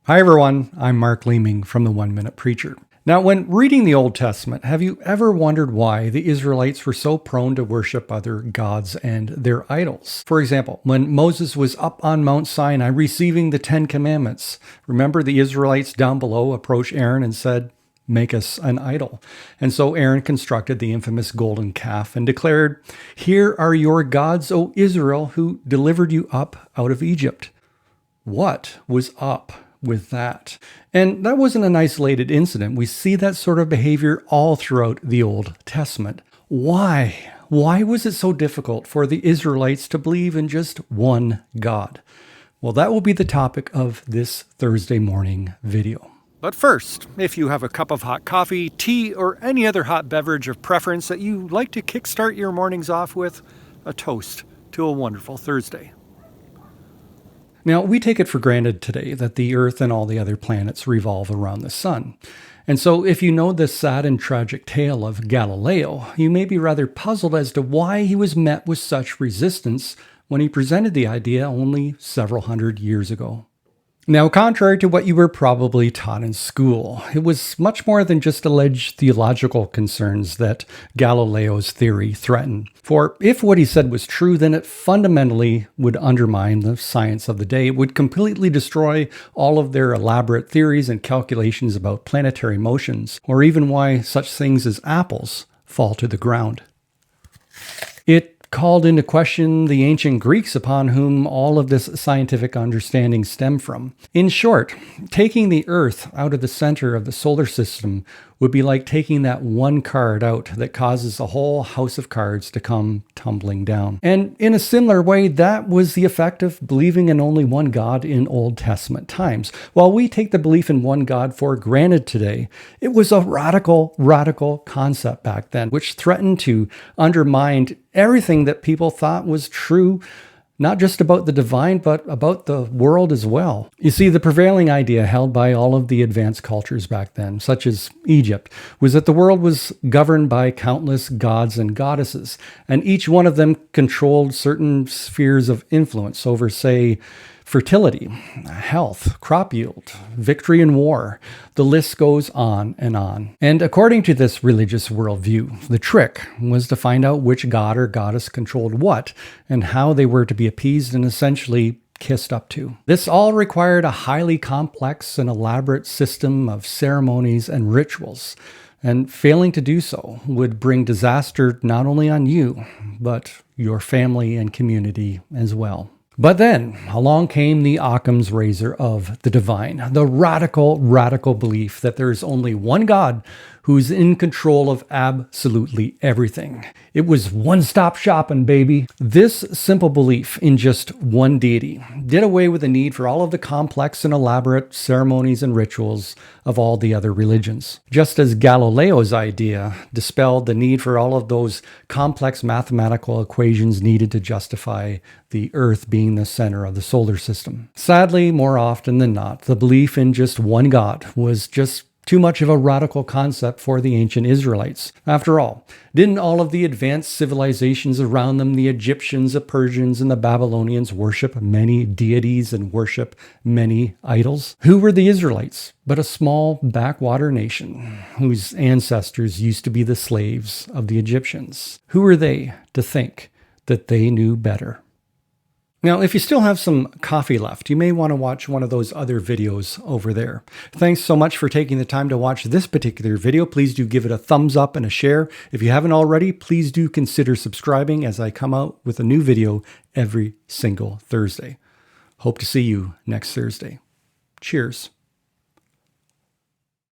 Hi everyone, I'm Mark Leeming from the 1 Minute Preacher. Now, when reading the Old Testament, have you ever wondered why the Israelites were so prone to worship other gods and their idols? For example, when Moses was up on Mount Sinai receiving the 10 Commandments, remember the Israelites down below approached Aaron and said, "Make us an idol." And so Aaron constructed the infamous golden calf and declared, "Here are your gods, O Israel, who delivered you up out of Egypt." What was up with that? And that wasn't an isolated incident. We see that sort of behavior all throughout the Old Testament. Why? Why was it so difficult for the Israelites to believe in just one God? Well, that will be the topic of this Thursday morning video. But first, if you have a cup of hot coffee, tea, or any other hot beverage of preference that you like to kickstart your mornings off with, a toast to a wonderful Thursday. Now, we take it for granted today that the Earth and all the other planets revolve around the sun. And so if you know the sad and tragic tale of Galileo, you may be rather puzzled as to why he was met with such resistance when he presented the idea only several hundred years ago. Now, contrary to what you were probably taught in school, it was much more than just alleged theological concerns that Galileo's theory threatened. For if what he said was true, then it fundamentally would undermine the science of the day. It would completely destroy all of their elaborate theories and calculations about planetary motions, or even why such things as apples fall to the ground. It called into question the ancient Greeks upon whom all of this scientific understanding stemmed from. In short, taking the Earth out of the center of the solar system would be like taking that one card out that causes a whole house of cards to come tumbling down. And in a similar way, that was the effect of believing in only one God in Old Testament times. While we take the belief in one God for granted today, it was a radical concept back then, which threatened to undermine everything that people thought was true, not just about the divine, but about the world as well. You see, the prevailing idea held by all of the advanced cultures back then, such as Egypt, was that the world was governed by countless gods and goddesses, and each one of them controlled certain spheres of influence over, say, fertility, health, crop yield, victory in war. The list goes on and on. And according to this religious worldview, the trick was to find out which god or goddess controlled what and how they were to be appeased and essentially kissed up to. This all required a highly complex and elaborate system of ceremonies and rituals. And failing to do so would bring disaster not only on you, but your family and community as well. But then along came the Occam's razor of the divine, the radical belief that there is only one God who's in control of absolutely everything. It was one-stop shopping, baby. This simple belief in just one deity did away with the need for all of the complex and elaborate ceremonies and rituals of all the other religions. Just as Galileo's idea dispelled the need for all of those complex mathematical equations needed to justify the Earth being the center of the solar system. Sadly, more often than not, the belief in just one God was just too much of a radical concept for the ancient Israelites. After all, didn't all of the advanced civilizations around them, the Egyptians, the Persians, and the Babylonians, worship many deities and worship many idols? Who were the Israelites but a small backwater nation whose ancestors used to be the slaves of the Egyptians? Who were they to think that they knew better? Now, if you still have some coffee left, you may want to watch one of those other videos over there. Thanks so much for taking the time to watch this particular video. Please do give it a thumbs up and a share. If you haven't already, please do consider subscribing as I come out with a new video every single Thursday. Hope to see you next Thursday. Cheers.